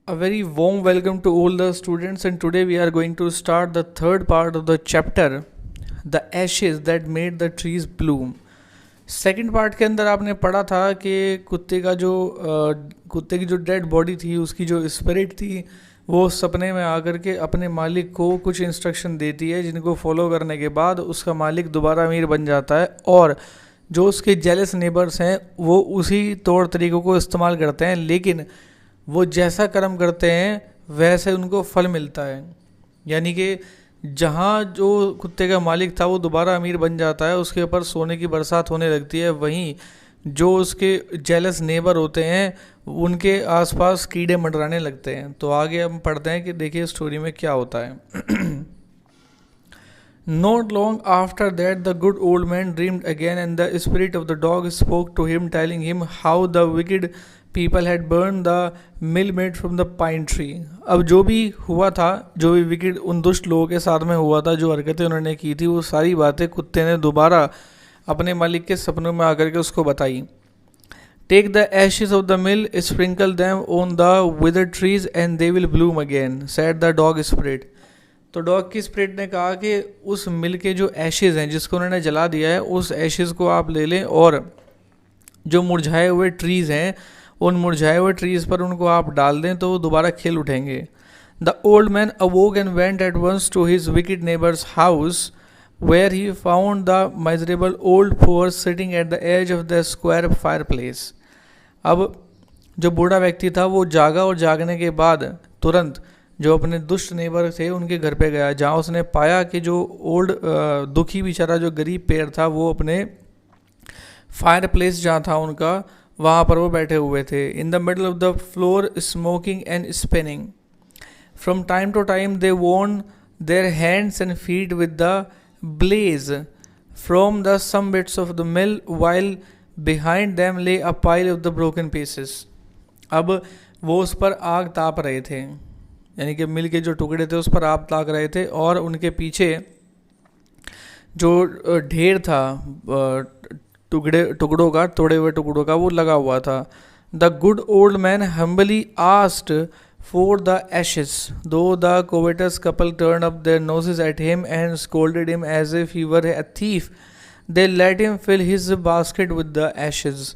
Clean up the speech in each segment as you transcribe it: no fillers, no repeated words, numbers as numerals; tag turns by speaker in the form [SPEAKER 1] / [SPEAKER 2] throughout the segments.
[SPEAKER 1] A very warm welcome to all the students, and today we are going to start the third part of the chapter, The Ashes That Made the Trees Bloom. Second part के अंदर आपने पढ़ा था कि कुत्ते की जो dead body थी, उसकी जो स्पिरिट थी, वो सपने में आकर के अपने मालिक को कुछ इंस्ट्रक्शन देती है, जिनको फॉलो करने के बाद उसका मालिक दोबारा अमीर बन जाता है। और जो उसके जेलस नेबर्स हैं वो उसी तौर तरीक़ों को इस्तेमाल करते हैं, लेकिन वो जैसा कर्म करते हैं वैसे उनको फल मिलता है। यानी कि जहाँ जो कुत्ते का मालिक था वो दोबारा अमीर बन जाता है, उसके ऊपर सोने की बरसात होने लगती है। वहीं जो उसके जेलस नेबर होते हैं उनके आसपास कीड़े मंडराने लगते हैं। तो आगे हम पढ़ते हैं कि देखिए स्टोरी में क्या होता है। Not long after that, the good old man dreamed again, and the spirit of the dog spoke to him, telling him how the wicked people had burned the mill made from the pine tree. अब जो भी हुआ था, जो भी wicked उन दुष्ट लोगों के साथ में हुआ था, जो हरकतें उन्होंने की थी, वो सारी बातें कुत्ते ने दोबारा अपने मालिक के सपनों में आकर के उसको बताई। Take the ashes of the mill, sprinkle them on the withered trees, and they will bloom again, said the dog spirit. तो डॉग की स्पिरिट ने कहा कि उस मिल के जो एशेज़ हैं जिसको उन्होंने जला दिया है, उस एशेज़ को आप ले लें और जो मुरझाए हुए ट्रीज़ हैं उन मुरझाए हुए ट्रीज़ पर उनको आप डाल दें तो वो दोबारा खिल उठेंगे। The old man awoke and went at once to his wicked neighbour's house where he found the miserable old poor sitting at the edge of the square fireplace. अब जो बूढ़ा व्यक्ति था वो जागा और जागने के बाद तुरंत जो अपने दुष्ट नेबर थे उनके घर पे गया, जहाँ उसने पाया कि जो ओल्ड दुखी बेचारा जो गरीब पेड़ था वो अपने फायर प्लेस जहाँ था उनका, वहाँ पर वो बैठे हुए थे। In the middle of the floor smoking and spinning. From time to time they warmed their hands and feet with the blaze from the some bits of the mill while behind them lay a pile of the broken pieces. अब वो उस पर आग ताप रहे थे, यानी कि मिल के जो टुकड़े थे उस पर आग ताक रहे थे, और उनके पीछे जो ढेर था टुकड़ों का, तोड़े हुए टुकड़ों का, वो लगा हुआ था। The good old man humbly asked for the ashes, though the covetous couple turn up their noses at him and scolded him as if he were a thief. They let him fill his basket with the ashes.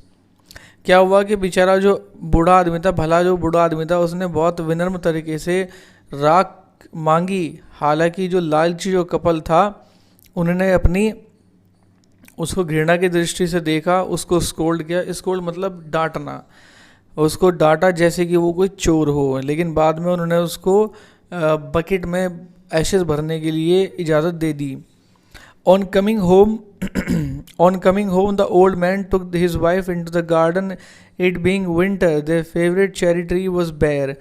[SPEAKER 1] क्या हुआ कि बेचारा जो बूढ़ा आदमी था, भला जो बूढ़ा आदमी था, उसने बहुत विनम्र तरीके से राख मांगी। हालांकि जो लालची जो कपल था उन्होंने अपनी उसको घृणा की दृष्टि से देखा, उसको स्कोल्ड किया। स्कोल्ड मतलब डांटना, उसको डांटा जैसे कि वो कोई चोर हो, लेकिन बाद में उन्होंने उसको बकेट में एशेस भरने के लिए इजाज़त दे दी। On coming home, the old man took his wife into the garden. It being winter, their favorite cherry tree was bare.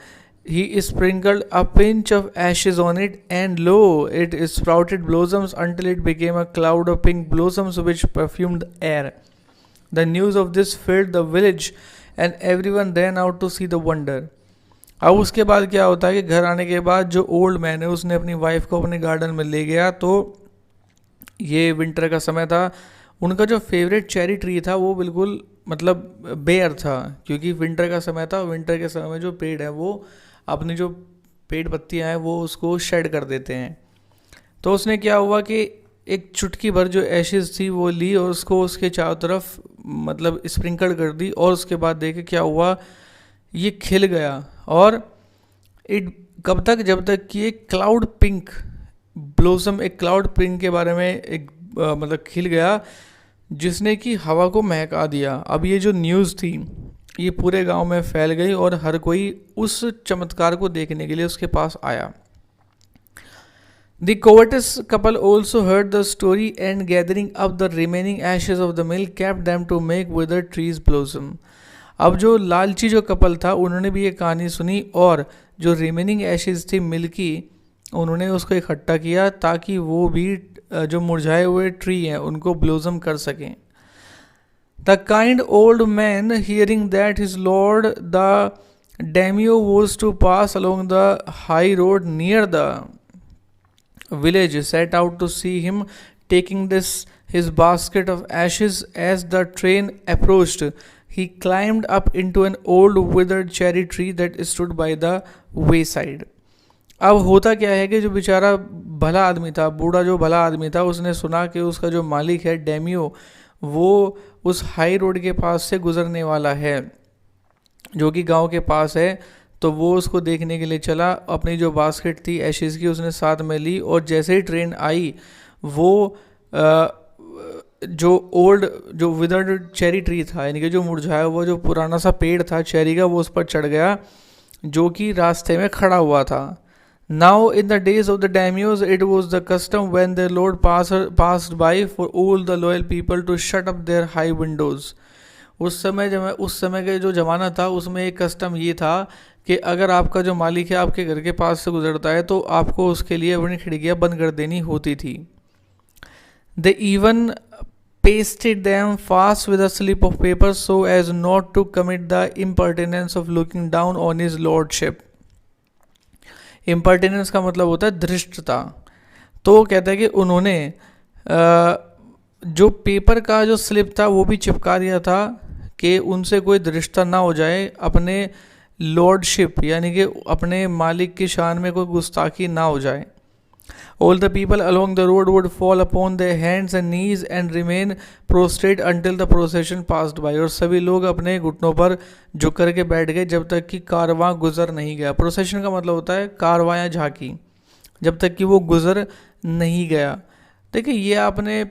[SPEAKER 1] He sprinkled a pinch of ashes on it, and lo, it sprouted blossoms until it became a cloud of pink blossoms which perfumed the air. The news of this filled the village, and everyone ran out to see the wonder. अब उसके बाद क्या होता है कि घर आने के बाद जो ओल्ड मैन है उसने अपनी वाइफ को अपने गार्डन में ले गया। तो ये विंटर का समय था, उनका जो फेवरेट चेरी ट्री था वो बिल्कुल मतलब बेयर था, क्योंकि विंटर का समय था। विंटर के समय में जो पेड़ है वो अपनी जो पेड़ पत्तियां हैं वो उसको शेड कर देते हैं। तो उसने क्या हुआ कि एक चुटकी भर जो एशेज़ थी वो ली और उसको उसके चारों तरफ मतलब स्प्रिंकल कर दी, और उसके बाद देखे क्या हुआ, ये खिल गया। और इट कब तक, जब तक कि एक क्लाउड पिंक ब्लोसम, एक क्लाउड पिंक के बारे में एक मतलब खिल गया, जिसने कि हवा को महका दिया। अब ये जो न्यूज़ थी ये पूरे गांव में फैल गई और हर कोई उस चमत्कार को देखने के लिए उसके पास आया। The covetous couple also heard the story and gathering up the remaining ashes of the mill kept them to make withered trees blossom. अब जो लालची जो कपल था उन्होंने भी ये कहानी सुनी, और जो रिमेनिंग एशेज़ थी मिल की उन्होंने उसको इकट्ठा किया ताकि वो भी जो मुरझाए हुए ट्री हैं उनको ब्लोसम कर सकें। The kind old man hearing that his lord the daimyo was to pass along the high road near the village set out to see him, taking his basket of ashes. As the train approached, he climbed up into an old withered cherry tree that stood by the wayside. अब होता क्या है कि जो बेचारा भला आदमी था, बूढ़ा जो भला आदमी था, उसने सुना कि उसका जो मालिक है डेमियो, वो उस हाई रोड के पास से गुजरने वाला है जो कि गांव के पास है। तो वो उसको देखने के लिए चला, अपनी जो बास्केट थी एशेज़ की उसने साथ में ली, और जैसे ही ट्रेन आई वो जो विदर्ड चेरी ट्री था, यानी कि जो मुरझाया हुआ जो पुराना सा पेड़ था चेरी का, वो उस पर चढ़ गया जो कि रास्ते में खड़ा हुआ था। Now in the days of the daimyos it was the custom when their lord passed by for all the loyal people to shut up their high windows. उस समय का जो ज़माना था उसमें एक कस्टम ये था कि अगर आपका जो मालिक है आपके घर के पास से गुजरता है तो आपको उसके लिए अपनी खिड़कियाँ बंद कर देनी होती थी। They even pasted them fast with a slip of paper so as not to commit the impertinence of looking down on his lordship. impertinence का मतलब होता है धृष्टता। तो कहता है कि उन्होंने जो पेपर का जो स्लिप था वो भी चिपका दिया था कि उनसे कोई धृष्टता ना हो जाए, अपने लॉर्डशिप यानी कि अपने मालिक की शान में कोई गुस्ताखी ना हो जाए। All the people along the road would fall upon their hands and knees and remain prostrate until the procession passed by. और सभी लोग अपने घुटनों पर झुक करके बैठ गए जब तक कि कारवां गुजर नहीं गया। प्रोसेशन का मतलब होता है कारवां या झांकी, जब तक कि वो गुजर नहीं गया। देखिए ये आपने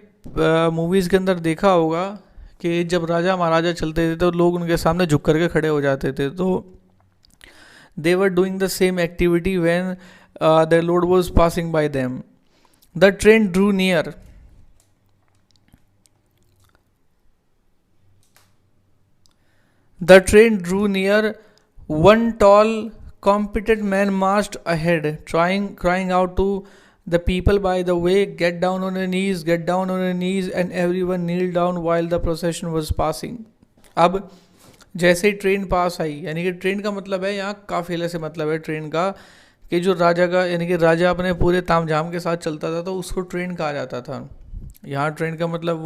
[SPEAKER 1] मूवीज़ के अंदर देखा होगा कि जब राजा महाराजा चलते थे तो लोग उनके सामने झुक करके खड़े हो जाते थे। तो they were doing the same activity when their lord was passing by them. The train drew near. The train drew near. One tall, competent man marched ahead, crying out to the people by the way, "Get down on your knees, get down on your knees," and everyone kneeled down while the procession was passing. अब जैसे ही train पास आई, यानी कि train का मतलब है यहाँ काफिले से मतलब है ट्रेन का, कि जो राजा का यानी कि राजा अपने पूरे तामझाम के साथ चलता था तो उसको ट्रेन कहा जाता था। यहाँ ट्रेन का मतलब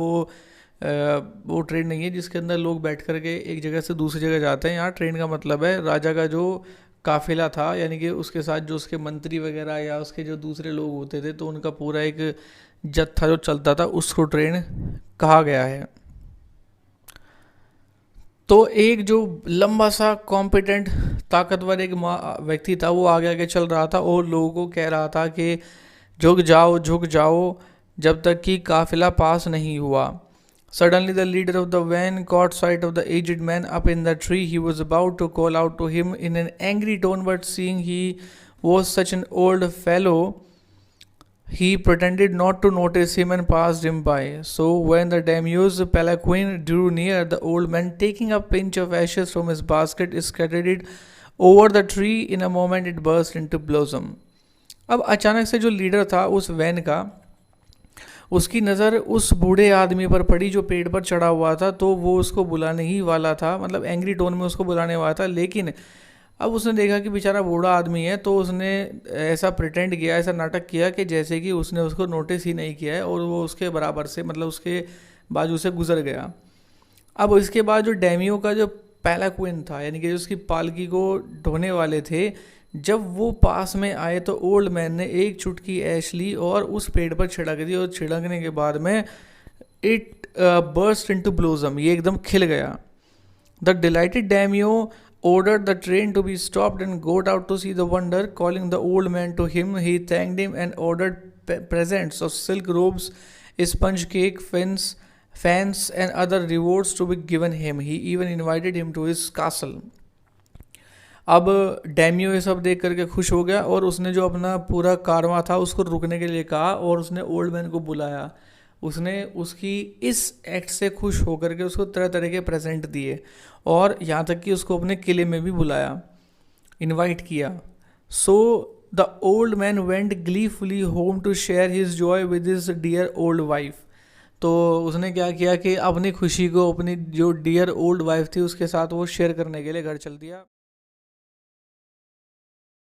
[SPEAKER 1] वो ट्रेन नहीं है जिसके अंदर लोग बैठ करके एक जगह से दूसरी जगह जाते हैं। यहाँ ट्रेन का मतलब है राजा का जो काफिला था, यानी कि उसके साथ जो उसके मंत्री वगैरह या उसके जो दूसरे लोग होते थे तो उनका पूरा एक जत्था जो चलता था उसको ट्रेन कहा गया है। तो एक जो लंबा सा कॉम्पिटेंट ताकतवर एक व्यक्ति था वो आगे आगे चल रहा था और लोगों को कह रहा था कि झुक जाओ जब तक कि काफिला पास नहीं हुआ। Suddenly the leader of the van caught sight of the aged man up in the tree. He was about to call out to him in an angry tone, but seeing he was such an old fellow, he pretended not to notice him and passed him by. So when the daimyo's palanquin drew near, the old man, taking a pinch of ashes from his basket, scattered it over the tree. In a moment it burst into blossom. अब अचानक से जो leader था उस van का, उसकी नज़र उस बूढ़े आदमी पर पड़ी जो पेड़ पर चढ़ा हुआ था। तो वो उसको बुलाने ही वाला था, मतलब एंग्री टोन में उसको बुलाने वाला था, लेकिन अब उसने देखा कि बेचारा बूढ़ा आदमी है तो उसने ऐसा प्रिटेंड किया, ऐसा नाटक किया कि जैसे कि उसने उसको नोटिस ही नहीं किया है और वो उसके बराबर से मतलब उसके बाजू से गुजर गया। अब इसके बाद जो डेमियो का जो पैलाक्विन था, यानी कि उसकी पालकी को ढोने वाले थे, जब वो पास में आए तो ओल्ड मैन ने एक चुटकी ऐश ली और उस पेड़ पर छिड़क दी, और छिड़कने के बाद में इट बर्स्ट इनटू ब्लॉसम, ये एकदम खिल गया। The delighted daimyo ordered the train to be stopped and got out to see the wonder. Calling the old man to him, he thanked him and ordered presents of silk robes, sponge cake, fans and other rewards to be given him. He even invited him to his castle. अब डैमियो ये सब देख करके खुश हो गया और उसने जो अपना पूरा कारवां था उसको रुकने के लिए कहा और उसने ओल्ड मैन को बुलाया। उसने उसकी इस एक्ट से खुश होकर के उसको तरह तरह के प्रेजेंट दिए और यहाँ तक कि उसको अपने किले में भी बुलाया, इनवाइट किया। So the old man went gleefully home to share his joy with his dear old wife. तो उसने क्या किया कि अपनी खुशी को अपनी जो डियर ओल्ड वाइफ थी उसके साथ वो शेयर करने के लिए घर चल दिया।